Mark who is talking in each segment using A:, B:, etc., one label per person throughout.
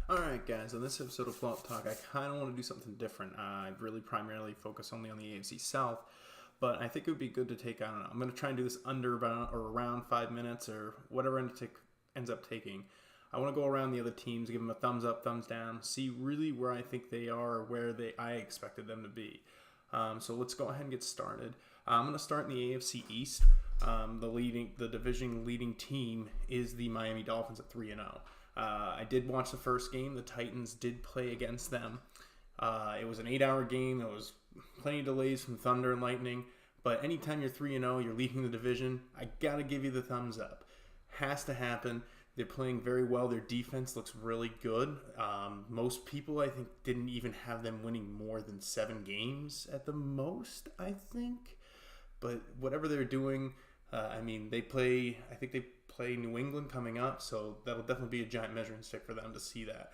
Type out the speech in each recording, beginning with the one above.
A: Alright guys, on this episode of Flop Talk, I kind of want to do something different. I'd really primarily focus only on the AFC South, but I think it would be good to take, I don't know, I'm going to try and do this under about or around 5 minutes or whatever ends up taking. I want to go around the other teams, give them a thumbs up, thumbs down, see really where I think they are or where I expected them to be. So let's go ahead and get started. I'm going to start in the AFC East. The division leading team is the Miami Dolphins at 3-0. I did watch the first game. The Titans did play against them. It was an 8-hour game. There was plenty of delays from thunder and lightning. But anytime you're 3-0, you're leading the division, I got to give you the thumbs up. Has to happen. They're playing very well. Their defense looks really good. Most people, I think, didn't even have them winning more than 7 games at the most, I think. But whatever they're doing, I think they play New England coming up, so that'll definitely be a giant measuring stick for them to see that.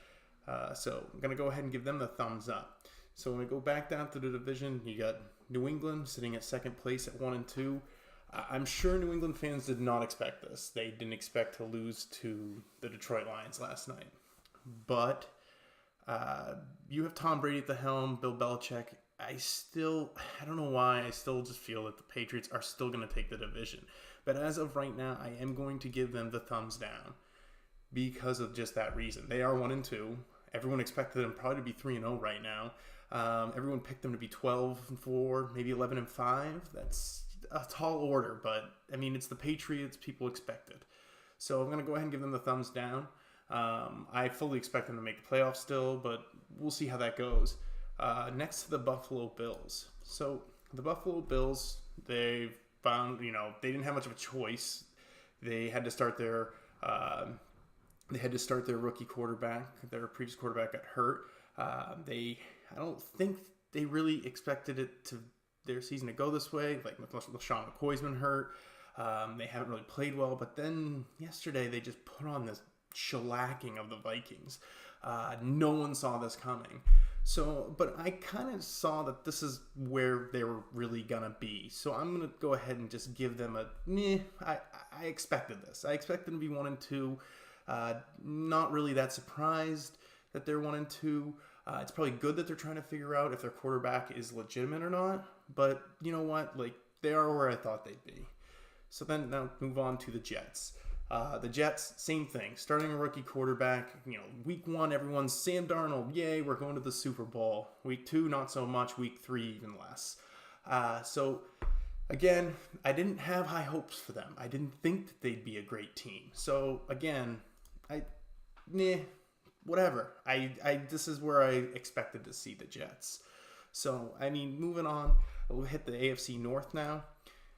A: So I'm going to go ahead and give them the thumbs up. So when we go back down to the division, you got New England sitting at second place at 1-2. I'm sure New England fans did not expect this. They didn't expect to lose to the Detroit Lions last night. But you have Tom Brady at the helm, Bill Belichick. I don't know why, I still just feel that the Patriots are still going to take the division. But as of right now, I am going to give them the thumbs down because of just that reason. They are 1-2. Everyone expected them probably to be 3-0 right now. Everyone picked them to be 12-4, maybe 11-5. That's a tall order, but I mean, it's the Patriots. People expected. So I'm going to go ahead and give them the thumbs down. I fully expect them to make the playoffs still, but we'll see how that goes. Next to the Buffalo Bills. So the Buffalo Bills, they found, they didn't have much of a choice. They had to start their rookie quarterback. Their previous quarterback got hurt. I don't think they really expected their season to go this way. Like LaShawn McCoy's been hurt. They haven't really played well. But then yesterday they just put on this shellacking of the Vikings. No one saw this coming. But I kind of saw that this is where they were really going to be. So I'm going to go ahead and just give them I expected this. I expected them to be 1-2. Not really that surprised that they're 1-2. It's probably good that they're trying to figure out if their quarterback is legitimate or not. But you know what? They are where I thought they'd be. So then now move on to the Jets. The Jets, same thing. Starting a rookie quarterback. Week 1, everyone's Sam Darnold. Yay, we're going to the Super Bowl. Week 2, not so much. Week 3, even less. So, again, I didn't have high hopes for them. I didn't think that they'd be a great team. So, again, whatever. This is where I expected to see the Jets. So, moving on, we'll hit the AFC North now.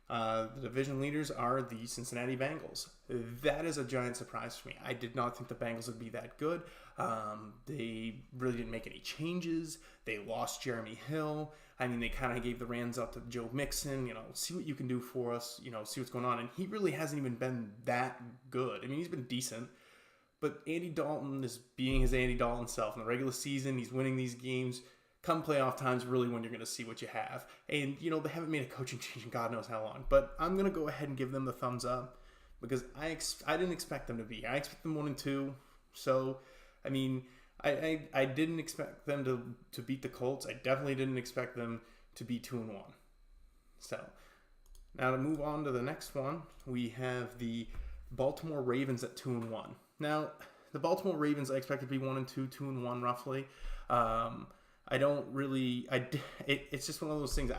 A: The division leaders are the Cincinnati Bengals. That is a giant surprise for me. I did not think the Bengals would be that good. They really didn't make any changes. They lost Jeremy Hill. They kind of gave the reins up to Joe Mixon. See what you can do for us. See what's going on. And he really hasn't even been that good. He's been decent. But Andy Dalton is being his Andy Dalton self. In the regular season, he's winning these games. Come playoff times, really when you're going to see what you have. And, they haven't made a coaching change in God knows how long. But I'm going to go ahead and give them the thumbs up because I didn't expect them to be. I expect them 1-2. So, I didn't expect them to beat the Colts. I definitely didn't expect them to be 2-1. So, now to move on to the next one, we have the Baltimore Ravens at 2-1. Now, the Baltimore Ravens I expected to be 1-2, 2-1 roughly. It's just one of those things.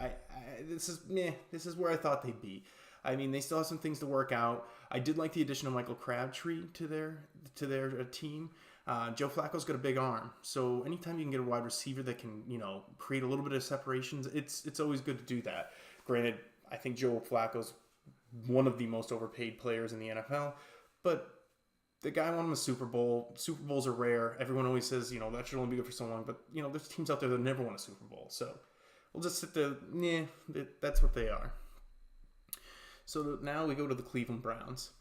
A: This is where I thought they'd be. They still have some things to work out. I did like the addition of Michael Crabtree to their team. Joe Flacco's got a big arm, so anytime you can get a wide receiver that can, create a little bit of separations, it's always good to do that. Granted, I think Joe Flacco's one of the most overpaid players in the NFL, but the guy won him a Super Bowl. Super Bowls are rare. Everyone always says, that should only be good for so long. But, there's teams out there that never won a Super Bowl. So we'll just sit there. That's what they are. So now we go to the Cleveland Browns.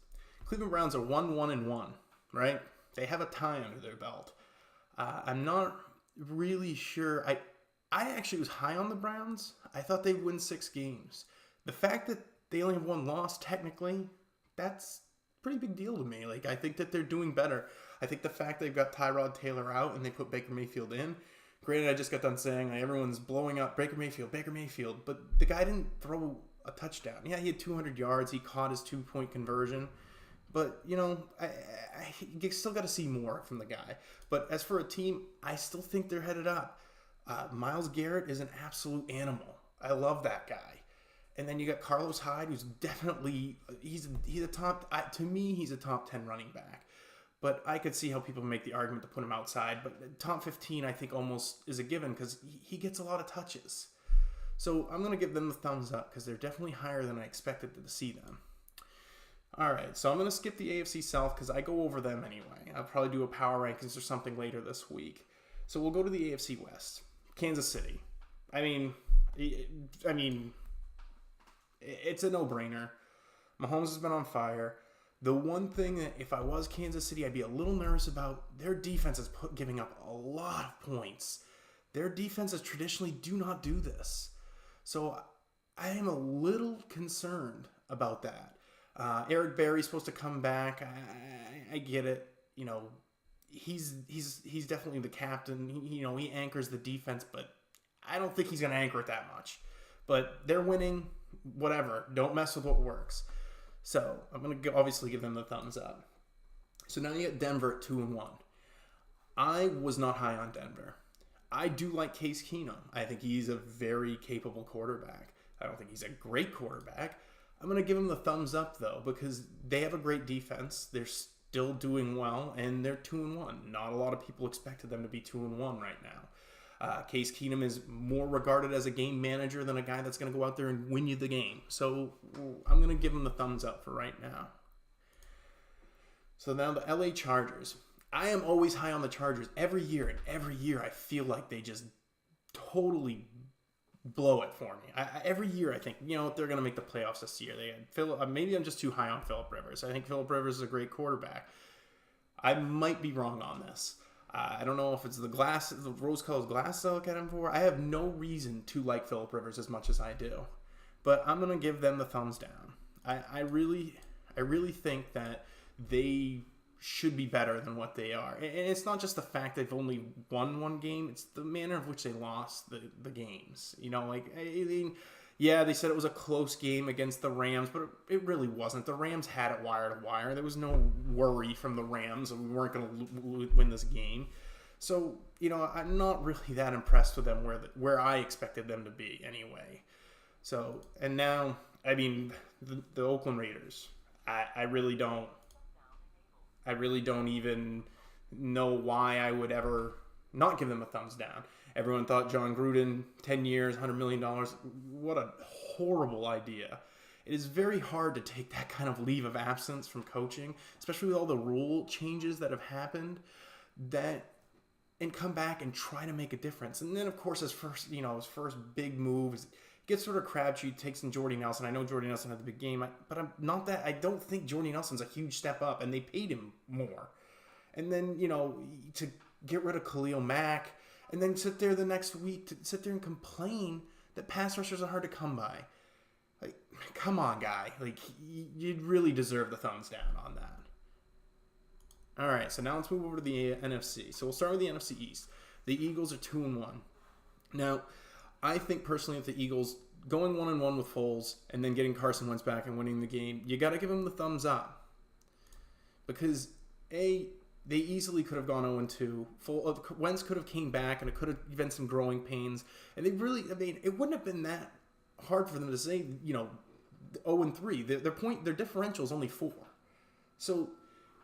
A: Cleveland Browns are 1-1-1, right? They have a tie under their belt. I'm not really sure. I actually was high on the Browns. I thought they'd win 6 games. The fact that they only have 1 loss, technically, that's pretty big deal to me. Like, I think that they're doing better. I think the fact they've got Tyrod Taylor out and they put Baker Mayfield in. Granted, I just got done saying everyone's blowing up Baker Mayfield, but the guy didn't throw a touchdown. Yeah, he had 200 yards. He caught his 2-point conversion. But, you still got to see more from the guy. But as for a team, I still think they're headed up. Myles Garrett is an absolute animal. I love that guy. And then you got Carlos Hyde, who's definitely, he's a top, to me, he's a top 10 running back. But I could see how people make the argument to put him outside. But top 15, I think, almost is a given because he gets a lot of touches. So I'm going to give them the thumbs up because they're definitely higher than I expected to see them. All right, so I'm going to skip the AFC South because I go over them anyway. I'll probably do a power rankings or something later this week. So we'll go to the AFC West. Kansas City. I mean, it's a no-brainer. Mahomes has been on fire. The one thing that if I was Kansas City, I'd be a little nervous about, their defense is giving up a lot of points. Their defenses traditionally do not do this. So I am a little concerned about that. Eric Berry's supposed to come back. I get it. He's definitely the captain. He anchors the defense, but I don't think he's going to anchor it that much. But they're winning. Whatever. Don't mess with what works. So I'm going to obviously give them the thumbs up. So now you get Denver at 2-1. I was not high on Denver. I do like Case Keenum. I think he's a very capable quarterback. I don't think he's a great quarterback. I'm going to give him the thumbs up, though, because they have a great defense. They're still doing well, and they're 2-1. Not a lot of people expected them to be 2-1 right now. Case Keenum is more regarded as a game manager than a guy that's going to go out there and win you the game. So I'm going to give him the thumbs up for right now. So now the LA Chargers. I am always high on the Chargers every year, and every year I feel like they just totally blow it for me. Every year I think, they're going to make the playoffs this year. Maybe I'm just too high on Phillip Rivers. I think Phillip Rivers is a great quarterback. I might be wrong on this. I don't know if it's the rose-colored glass I look at him for. I have no reason to like Phillip Rivers as much as I do. But I'm going to give them the thumbs down. I really think that they should be better than what they are. And it's not just the fact they've only won one game. It's the manner of which they lost the games. Yeah, they said it was a close game against the Rams, but it really wasn't. The Rams had it wire to wire. There was no worry from the Rams that we weren't going to win this game. So, I'm not really that impressed with them where I expected them to be anyway. So, and now, the Oakland Raiders, I really don't even know why I would ever not give them a thumbs down. Everyone thought John Gruden, 10 years, $100 million. What a horrible idea. It is very hard to take that kind of leave of absence from coaching, especially with all the rule changes that have happened, and come back and try to make a difference. And then, of course, his first big move is gets sort of Crabtree, takes in Jordy Nelson. I know Jordy Nelson had the big game, but I don't think Jordy Nelson's a huge step up, and they paid him more. And then, to get rid of Khalil Mack, and then sit there the next week to sit there and complain that pass rushers are hard to come by. Like, come on, guy. Like, you'd really deserve the thumbs down on that. All right, so now let's move over to the NFC. So we'll start with the NFC East. The Eagles are 2-1. Now, I think personally that the Eagles going 1-1 with Foles and then getting Carson Wentz back and winning the game, you got to give them the thumbs up. Because, they easily could have gone 0-2. Wentz could have came back, and it could have been some growing pains. And they really, it wouldn't have been that hard for them to say, 0-3. Their differential is only 4. So,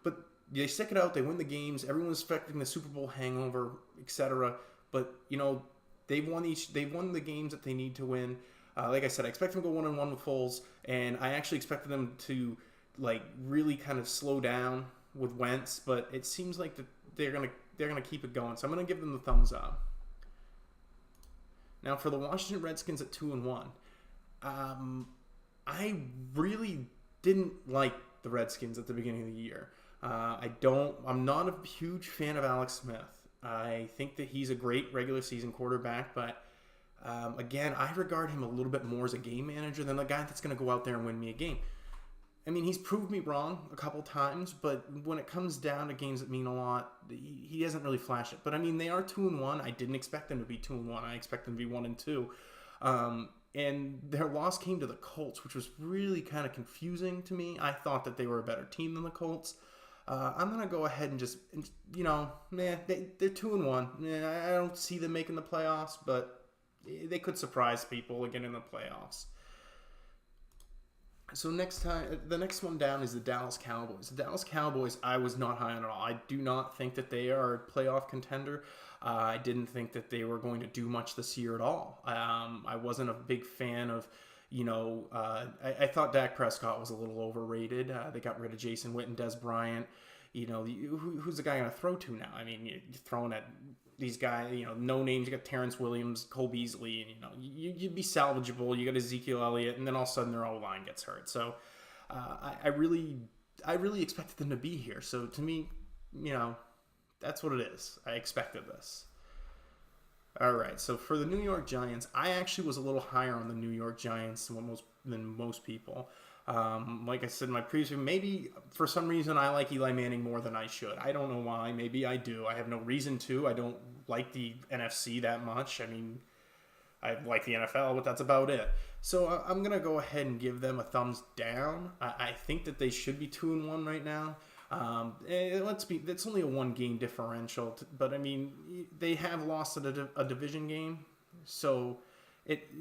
A: but they stick it out. They win the games. Everyone's expecting the Super Bowl hangover, etc. But they've won the games that they need to win. Like I said, I expect them to go 1-1 with Foles, and I actually expected them to really kind of slow down with Wentz, but it seems like they're gonna keep it going. So I'm gonna give them the thumbs up. Now for the Washington Redskins at 2-1, I really didn't like the Redskins at the beginning of the year. I'm not a huge fan of Alex Smith. I think that he's a great regular season quarterback, but again, I regard him a little bit more as a game manager than the guy that's going to go out there and win me a game. I mean, he's proved me wrong a couple times, but when it comes down to games that mean a lot, he doesn't really flash it. But I mean, they are 2-1. I didn't expect them to be 2-1. I expect them to be 1-2. And their loss came to the Colts, which was really kind of confusing to me. I thought that they were a better team than the Colts. I'm gonna go ahead and just, they're 2-1. I don't see them making the playoffs, but they could surprise people again in the playoffs. So the next one down is the Dallas Cowboys. The Dallas Cowboys, I was not high on at all. I do not think that they are a playoff contender. I didn't think that they were going to do much this year at all. I wasn't a big fan of, I thought Dak Prescott was a little overrated. They got rid of Jason Witten, Des Bryant. Who's the guy going to throw to now? I mean, you're throwing at these guys, no names. You got Terrence Williams, Cole Beasley, and you'd be salvageable. You got Ezekiel Elliott, and then all of a sudden their O-line gets hurt. So I really expected them to be here. So to me, that's what it is. I expected this. All right. So for the New York Giants, I actually was a little higher on the New York Giants than most people. Like I said in my previous video, maybe for some reason I like Eli Manning more than I should. I don't know why. Maybe I do. I have no reason to. I don't like the NFC that much. I mean, I like the NFL, but that's about it. So I'm going to go ahead and give them a thumbs down. I think that they should be 2-1 right now. That's only a 1-game differential, but I mean, they have lost a division game. So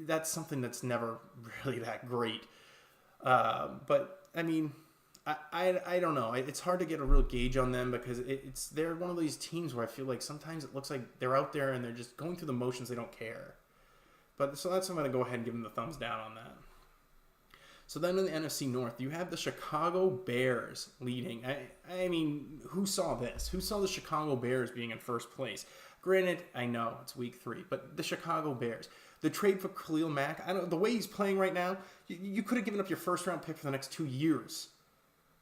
A: that's something that's never really that great. But I mean, I don't know. It's hard to get a real gauge on them because they're one of these teams where I feel like sometimes it looks like they're out there and they're just going through the motions. They don't care. But so I'm going to go ahead and give them the thumbs down on that. So then in the NFC North, you have the Chicago Bears leading. I mean, who saw this? Who saw the Chicago Bears being in first place? Granted, I know it's week 3, but the Chicago Bears. The trade for Khalil Mack, I don't know, the way he's playing right now, you could have given up your first-round pick for the next 2 years.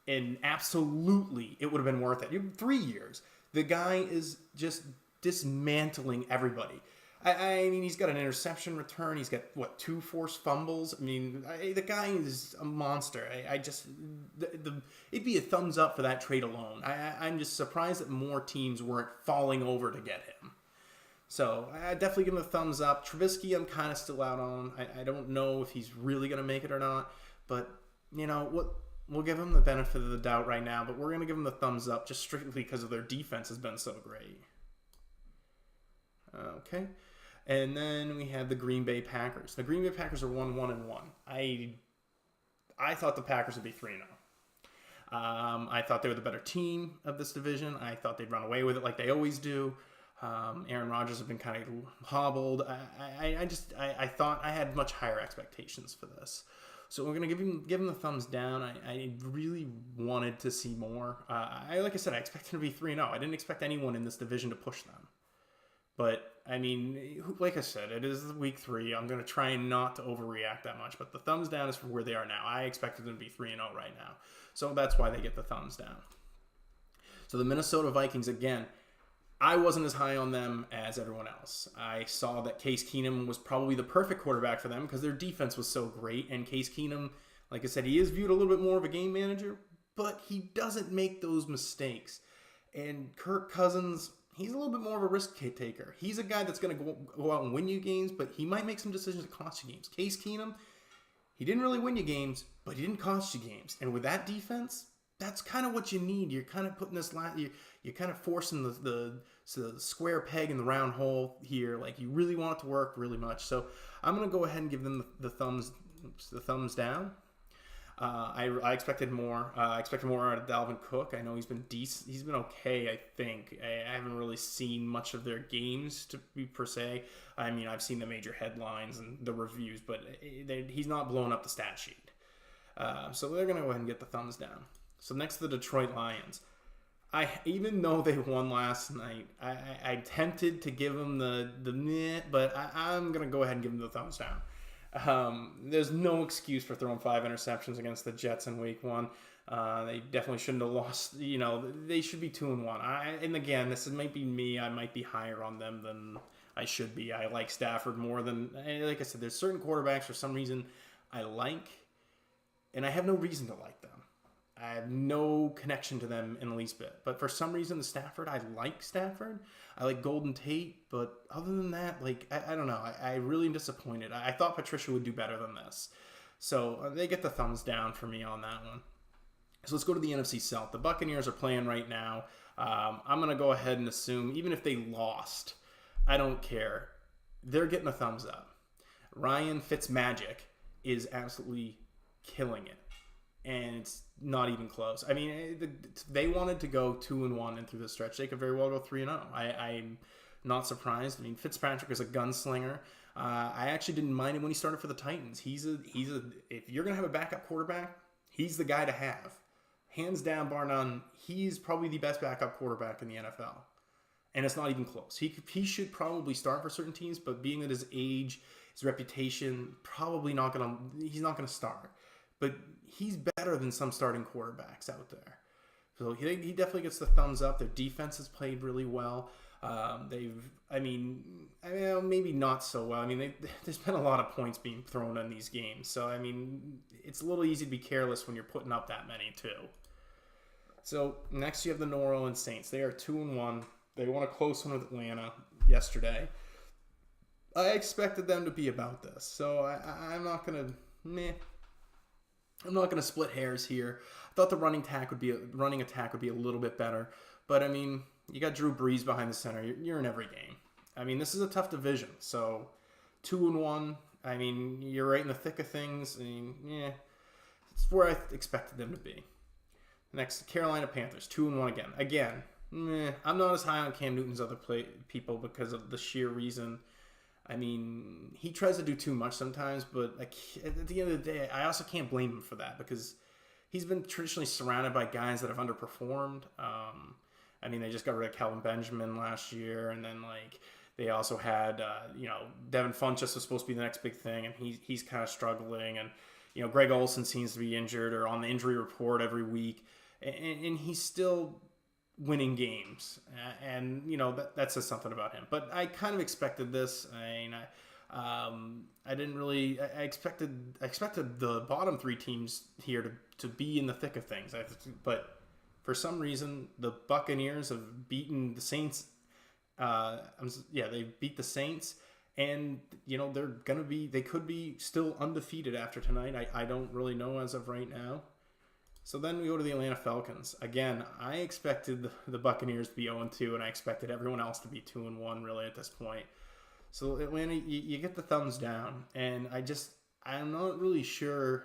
A: And absolutely, it would have been worth it. 3 years. The guy is just dismantling everybody. I mean, he's got an interception return. He's got, 2 forced fumbles? I mean, the guy is a monster. It'd be a thumbs up for that trade alone. I'm just surprised that more teams weren't falling over to get him. So I definitely give him a thumbs up. Trubisky, I'm kind of still out on. I don't know if he's really going to make it or not. But, we'll give him the benefit of the doubt right now. But we're going to give him the thumbs up just strictly because of their defense has been so great. Okay. And then we have the Green Bay Packers. The Green Bay Packers are 1-1-1. I thought the Packers would be 3-0. I thought they were the better team of this division. I thought they'd run away with it like they always do. Aaron Rodgers has been kind of hobbled. I thought I had much higher expectations for this. So we're going to give him the thumbs down. I really wanted to see more. Like I said, I expected them to be 3-0. I didn't expect anyone in this division to push them. But, I mean, like I said, it is week 3. I'm going to try not to overreact that much. But the thumbs down is for where they are now. I expected them to be 3-0 right now. So that's why they get the thumbs down. So the Minnesota Vikings, again, I wasn't as high on them as everyone else. I saw that Case Keenum was probably the perfect quarterback for them because their defense was so great. And Case Keenum, like I said, he is viewed a little bit more of a game manager, but he doesn't make those mistakes. And Kirk Cousins, he's a little bit more of a risk taker. He's a guy that's going to go out and win you games, but he might make some decisions that cost you games. Case Keenum, he didn't really win you games, but he didn't cost you games. And with that defense, that's kind of what you need. You're kind of putting this, you're kind of forcing the square peg in the round hole here. Like, you really want it to work really much. So I'm going to go ahead and give them the thumbs down. I expected more. I expected more out of Dalvin Cook. I know he's been decent. He's been okay, I think. I haven't really seen much of their games to be per se. I mean, I've seen the major headlines and the reviews, but he's not blowing up the stat sheet. So they're going to go ahead and get the thumbs down. So next to the Detroit Lions. Even though they won last night, I tempted to give them the meh, but I'm going to go ahead and give them the thumbs down. There's no excuse for throwing 5 interceptions against the Jets in week 1. They definitely shouldn't have lost. They should be 2-1. And again, this might be me. I might be higher on them than I should be. I like Stafford more than, like I said, there's certain quarterbacks for some reason I like, and I have no reason to like them. I have no connection to them in the least bit. But for some reason, the Stafford, I like Stafford. I like Golden Tate. But other than that, like, I don't know. I really am disappointed. I thought Patricia would do better than this. So they get the thumbs down for me on that one. So let's go to the NFC South. The Buccaneers are playing right now. I'm going to go ahead and assume, even if they lost, I don't care. They're getting a thumbs up. Ryan Fitzmagic is absolutely killing it. And it's not even close. I mean, they wanted to go 2-1 and through the stretch. They could very well go 3-0. I'm not surprised. I mean, Fitzpatrick is a gunslinger. I actually didn't mind him when he started for the Titans. He's a if you're gonna have a backup quarterback, he's the guy to have. Hands down, bar none, he's probably the best backup quarterback in the NFL. And it's not even close. He should probably start for certain teams, but being at his age, his reputation, he's not gonna start. But he's better than some starting quarterbacks out there. So he definitely gets the thumbs up. Their defense has played really well. Maybe not so well. I mean, there's been a lot of points being thrown in these games. So, I mean, it's a little easy to be careless when you're putting up that many, too. So, next you have the New Orleans Saints. They are 2-1. They won a close one with Atlanta yesterday. I expected them to be about this. So, I'm not going to... I'm not going to split hairs here. I thought the running attack would be a little bit better. But, I mean... You got Drew Brees behind the center. You're in every game. I mean, this is a tough division. So, 2-1. I mean, you're right in the thick of things. I mean, it's where I expected them to be. Next, Carolina Panthers, 2-1 again. Again, I'm not as high on Cam Newton as other people because of the sheer reason. I mean, he tries to do too much sometimes, but at the end of the day, I also can't blame him for that because he's been traditionally surrounded by guys that have underperformed. I mean, they just got rid of Calvin Benjamin last year, and then they also had Devin Funchess was supposed to be the next big thing, and he's kind of struggling, and Greg Olsen seems to be injured or on the injury report every week, and he's still winning games, and that says something about him. But I kind of expected this. I didn't really. I expected the bottom three teams here to be in the thick of things, but. For some reason, the Buccaneers have beaten the Saints. They beat the Saints, and they could be still undefeated after tonight. I don't really know as of right now. So then we go to the Atlanta Falcons. Again, I expected the Buccaneers to be 0-2, and I expected everyone else to be 2-1 really at this point. So Atlanta, you get the thumbs down, and I'm not really sure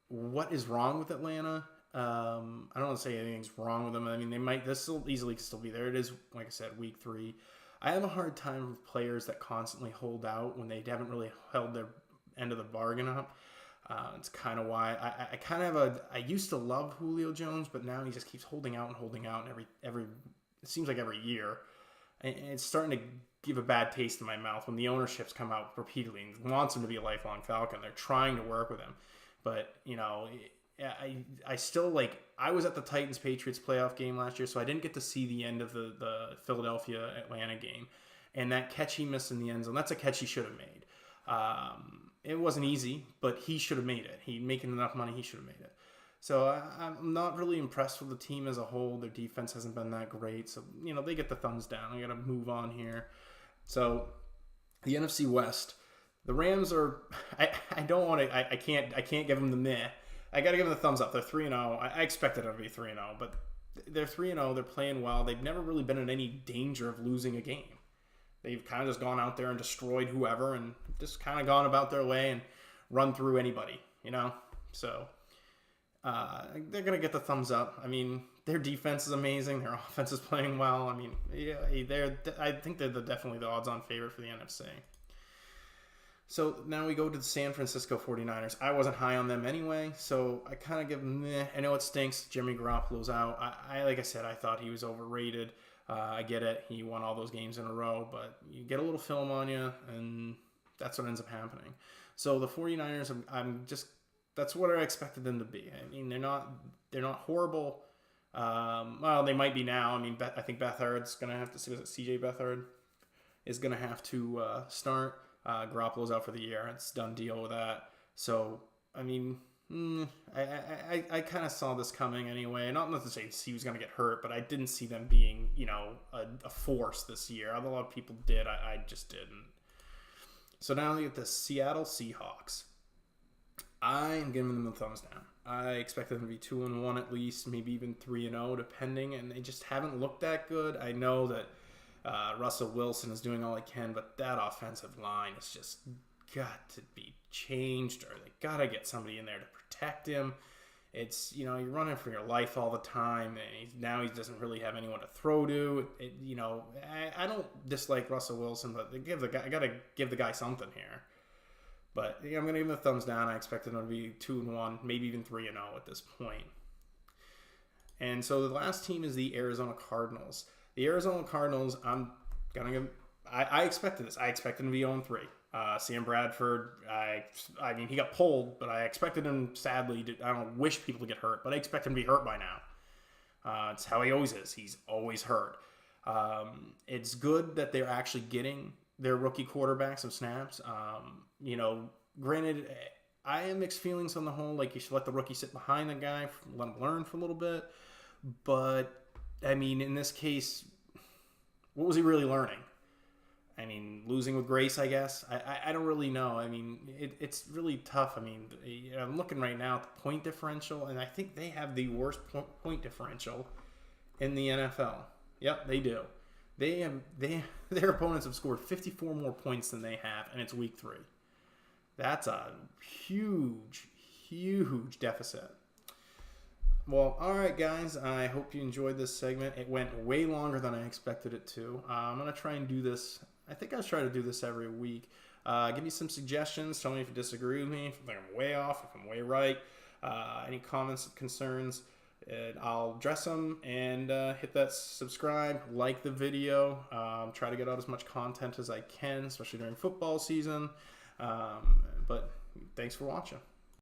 A: what is wrong with Atlanta. I don't want to say anything's wrong with them. I mean, this will easily still be there. It is, like I said, week 3. I have a hard time with players that constantly hold out when they haven't really held their end of the bargain up. It's kind of why I used to love Julio Jones, but now he just keeps holding out, and every it seems like every year, and it's starting to give a bad taste in my mouth when the ownerships come out repeatedly and wants him to be a lifelong Falcon. They're trying to work with him, but I still I was at the Titans-Patriots playoff game last year, so I didn't get to see the end of the Philadelphia-Atlanta game. And that catch he missed in the end zone, that's a catch he should have made. It wasn't easy, but he should have made it. He making enough money, he should have made it. So I'm not really impressed with the team as a whole. Their defense hasn't been that great. So, they get the thumbs down. I got to move on here. So the NFC West, the Rams are, I don't want to, I can't give them the meh. I got to give them the thumbs up. They're 3-0. I expected them to be 3-0, but they're 3-0. They're playing well. They've never really been in any danger of losing a game. They've kind of just gone out there and destroyed whoever and just kind of gone about their way and run through anybody, So they're going to get the thumbs up. I mean, their defense is amazing. Their offense is playing well. I mean, I think they're definitely the odds-on favorite for the NFC. So now we go to the San Francisco 49ers. I wasn't high on them anyway, so I kind of give them meh. I know it stinks. Jimmy Garoppolo's out. Like I said, I thought he was overrated. I get it. He won all those games in a row, but you get a little film on you, and that's what ends up happening. So the 49ers, that's what I expected them to be. I mean, they're not horrible. Well, they might be now. I mean, I think Beathard's going to have to, was it CJ Beathard is going to have to start. Garoppolo's out for the year. It's a done deal with that. So, I mean, I kind of saw this coming anyway. Not to say he was going to get hurt, but I didn't see them being, a force this year. Although a lot of people did, I just didn't. So now we get the Seattle Seahawks. I am giving them a thumbs down. I expected them to be 2-1 at least, maybe even 3-0, depending, and they just haven't looked that good. I know that Russell Wilson is doing all he can, but that offensive line has just got to be changed, or they got to get somebody in there to protect him. It's, you're running for your life all the time, and now he doesn't really have anyone to throw to. I don't dislike Russell Wilson, but I got to give the guy something here. But I'm going to give him a thumbs down. I expected him to be 2-1, maybe even 3-0 at this point. And so the last team is the Arizona Cardinals. The Arizona Cardinals, I expected this. I expected him to be 0-3. Sam Bradford, I mean, he got pulled, but I expected him, sadly, I don't wish people to get hurt, but I expect him to be hurt by now. It's how he always is. He's always hurt. It's good that they're actually getting their rookie quarterback some snaps. Granted, I have mixed feelings on the whole. Like, you should let the rookie sit behind the guy, let him learn for a little bit. But, I mean, in this case, what was he really learning? I mean, losing with grace, I guess. I don't really know. I mean, it's really tough. I mean, I'm looking right now at the point differential, and I think they have the worst point differential in the NFL. Yep, they do. Their opponents have scored 54 more points than they have, and it's week 3. That's a huge, huge deficit. Well, all right, guys. I hope you enjoyed this segment. It went way longer than I expected it to. I'm going to try and do this. I think I'll try to do this every week. Give me some suggestions. Tell me if you disagree with me, if I'm way off, if I'm way right. Any comments, concerns, I'll address them, and hit that subscribe, like the video. Try to get out as much content as I can, especially during football season. But thanks for watching.